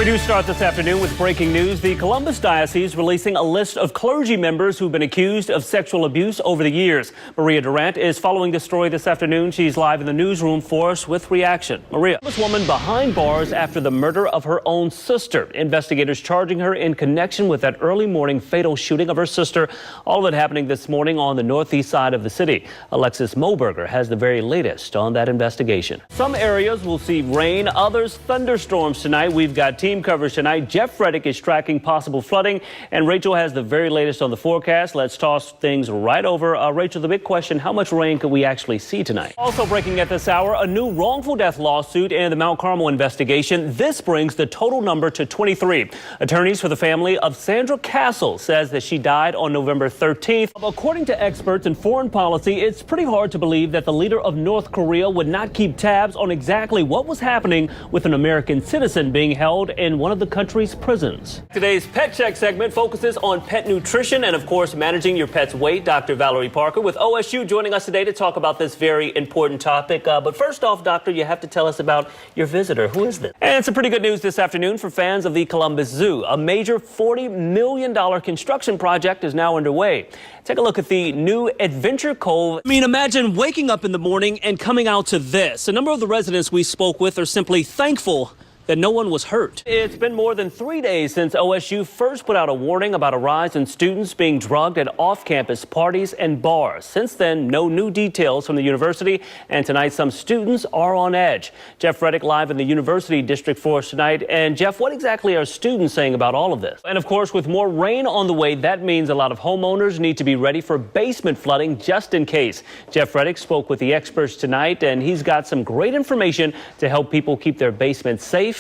We do start this afternoon with breaking news. The Columbus Diocese releasing a list of clergy members who've been accused of sexual abuse over the years. Maria Durant is following this story this afternoon. She's live in the newsroom for us with reaction. Maria, this woman behind bars after the murder of her own sister. Investigators charging her in connection with that early morning fatal shooting of her sister. All of it happening this morning on the northeast side of the city. Alexis Moberger has the very latest on that investigation. Some areas will see rain, others thunderstorms tonight. We've got team coverage tonight. Jeff Reddick is tracking possible flooding, and Rachel has the very latest on the forecast. Let's toss things right over. Rachel, the big question, how much rain could we actually see tonight? Also breaking at this hour, a new wrongful death lawsuit in the Mount Carmel investigation. This brings the total number to 23. Attorneys for the family of Sandra Castle says that she died on November 13th. According to experts in foreign policy, it's pretty hard to believe that the leader of North Korea would not keep tabs on exactly what was happening with an American citizen being held in one of the country's prisons. Today's Pet Check segment focuses on pet nutrition and, of course, managing your pet's weight. Dr. Valerie Parker with OSU joining us today to talk about this very important topic. But first off, doctor, you have to tell us about your visitor. Who is this? And some pretty good news this afternoon for fans of the Columbus Zoo. A major $40 million construction project is now underway. Take a look at the new Adventure Cove. I mean, imagine waking up in the morning and coming out to this. A number of the residents we spoke with are simply thankful that no one was hurt. It's been more than 3 days since OSU first put out a warning about a rise in students being drugged at off-campus parties and bars. Since then, no new details from the university, and tonight some students are on edge. Jeff Reddick live in the University District for us tonight. And Jeff, what exactly are students saying about all of this? And of course, with more rain on the way, that means a lot of homeowners need to be ready for basement flooding just in case. Jeff Reddick spoke with the experts tonight, and he's got some great information to help people keep their basements safe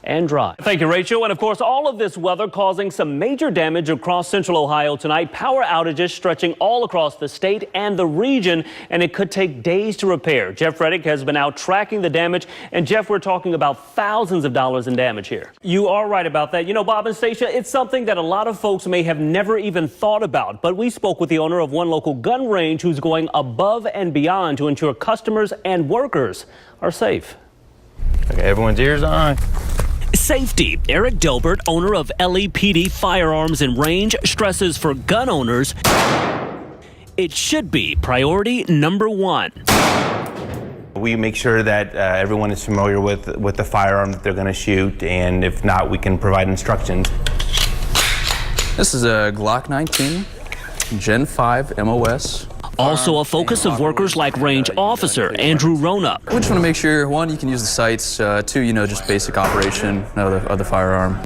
and dry. Thank you, Rachel. And of course, all of this weather causing some major damage across central Ohio tonight. Power outages stretching all across the state and the region, and it could take days to repair. Jeff Reddick has been out tracking the damage. And Jeff, we're talking about thousands of dollars in damage here. You are right about that. You know, Bob and Stacia, it's something that a lot of folks may have never even thought about. But we spoke with the owner of one local gun range who's going above and beyond to ensure customers and workers are safe. Okay, everyone's ears on. Safety. Eric Delbert, owner of LEPD Firearms and Range, stresses for gun owners, it should be priority number one. We make sure that everyone is familiar with the firearm that they're going to shoot, and if not, we can provide instructions. This is a Glock 19, Gen 5 MOS. Also a focus of workers like Range Officer Andrew Rona. We just want to make sure, one, you can use the sights, two, just basic operation of the firearm.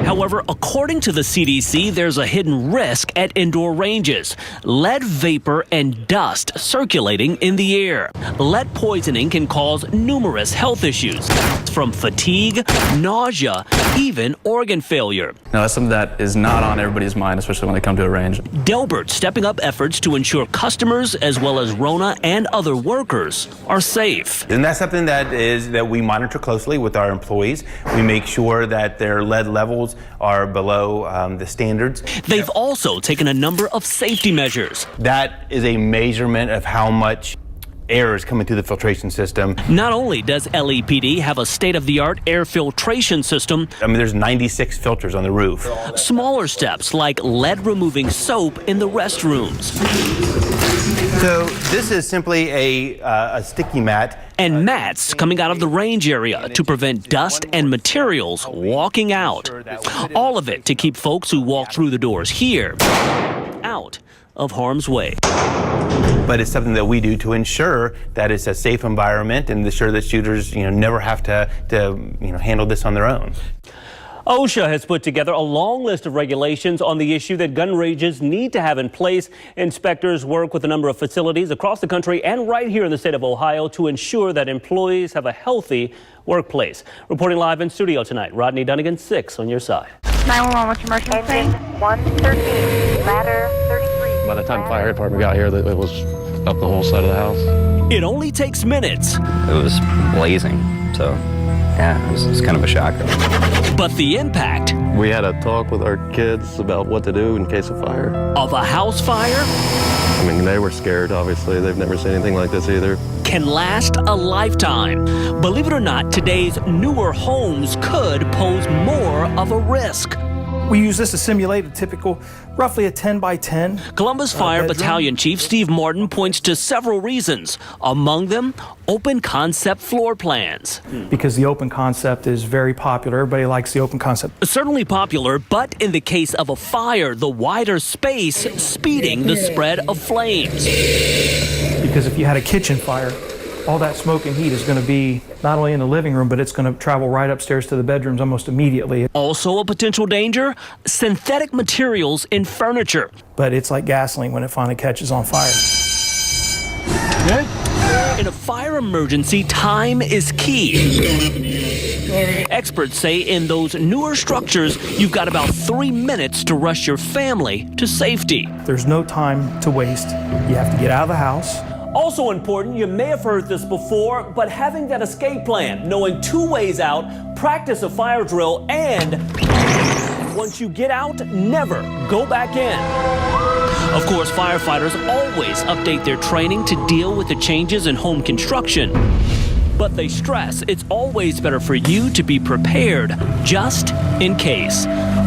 However, according to the CDC, there's a hidden risk at indoor ranges. Lead vapor and dust circulating in the air. Lead poisoning can cause numerous health issues, from fatigue, nausea, even organ failure. Now, that's something that is not on everybody's mind, especially when they come to a range. Delbert stepping up efforts to ensure customers, as well as Rona and other workers, are safe. And that's something that we monitor closely with our employees. We make sure that their lead levels are below the standards. They've also taken a number of safety measures. That is a measurement of how much air is coming through the filtration system. Not only does LEPD have a state-of-the-art air filtration system, I mean, there's 96 filters on the roof. Smaller steps like lead-removing soap in the restrooms. So this is simply a sticky mat. And mats coming out of the range area to prevent dust and materials walking out. All of it to keep folks who walk through the doors here out of harm's way. But it's something that we do to ensure that it's a safe environment and ensure that shooters, never have to handle this on their own. OSHA has put together a long list of regulations on the issue that gun ranges need to have in place. Inspectors work with a number of facilities across the country and right here in the state of Ohio to ensure that employees have a healthy workplace. Reporting live in studio tonight, Rodney Dunigan, 6 on your side. 911, what's your emergency? 113, ladder 33. By the time the fire department got here, it was up the whole side of the house. It only takes minutes. It was blazing, so yeah, it was kind of a shock. But the impact We had a talk with our kids about what to do in case of fire. of a house fire I mean, they were scared, obviously. They've never seen anything like this either. Can last a lifetime. Believe it or not, today's newer homes could pose more of a risk. We use this to simulate a typical, roughly a 10 by 10. Columbus Fire bedroom. Battalion Chief Steve Martin points to several reasons. Among them, open concept floor plans. Because the open concept is very popular. Everybody likes the open concept. Certainly popular, but in the case of a fire, the wider space speeding the spread of flames. Because if you had a kitchen fire, all that smoke and heat is going to be not only in the living room, but it's going to travel right upstairs to the bedrooms almost immediately. Also a potential danger, synthetic materials in furniture. But it's like gasoline when it finally catches on fire. In a fire emergency, time is key. Experts say in those newer structures, you've got about 3 minutes to rush your family to safety. There's no time to waste. You have to get out of the house. Also important, you may have heard this before, but having that escape plan, knowing 2 ways out, practice a fire drill, and once you get out, never go back in. Of course, firefighters always update their training to deal with the changes in home construction. But they stress it's always better for you to be prepared just in case.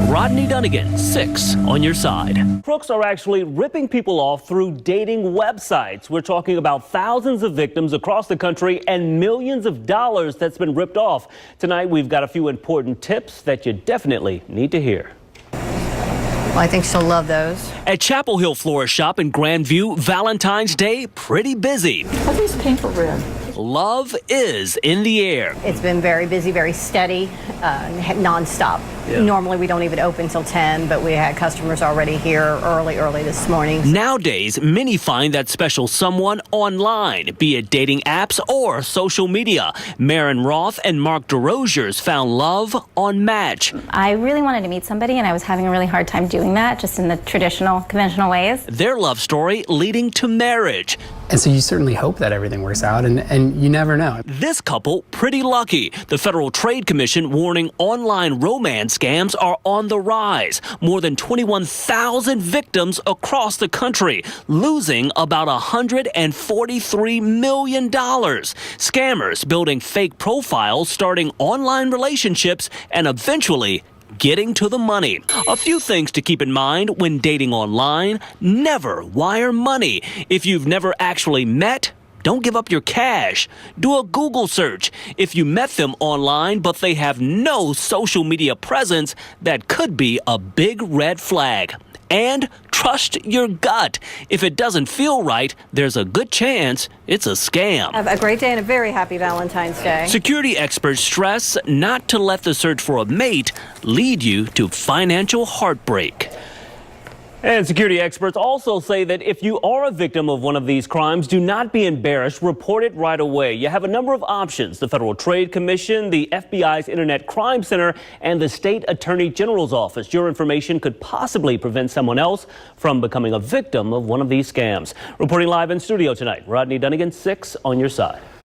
Rodney Dunigan, 6 on your side. Crooks are actually ripping people off through dating websites. We're talking about thousands of victims across the country and millions of dollars that's been ripped off. Tonight, we've got a few important tips that you definitely need to hear. Well, I think she'll love those. At Chapel Hill Florist Shop in Grandview, Valentine's Day pretty busy. Are these pink or red? Love is in the air. It's been very busy, very steady, nonstop. Yeah. Normally we don't even open till 10, but we had customers already here early this morning. Nowadays, many find that special someone online, be it dating apps or social media. Maren Roth and Mark DeRosiers found love on Match. I really wanted to meet somebody, and I was having a really hard time doing that, just in the traditional, conventional ways. Their love story leading to marriage. And so you certainly hope that everything works out, and you never know. This couple, pretty lucky. The Federal Trade Commission warning online romance scams are on the rise. More than 21,000 victims across the country, losing about $143 million. Scammers building fake profiles, starting online relationships, and eventually getting to the money. A few things to keep in mind when dating online. Never wire money. If you've never actually met, don't give up your cash. Do a Google search. If you met them online but they have no social media presence, that could be a big red flag. And trust your gut. If it doesn't feel right, there's a good chance it's a scam. Have a great day and a very happy Valentine's Day. Security experts stress not to let the search for a mate lead you to financial heartbreak. And security experts also say that if you are a victim of one of these crimes, do not be embarrassed. Report it right away. You have a number of options: the Federal Trade Commission, the FBI's Internet Crime Center, and the State Attorney General's office. Your information could possibly prevent someone else from becoming a victim of one of these scams. Reporting live in studio tonight, Rodney Dunigan, 6 on your side.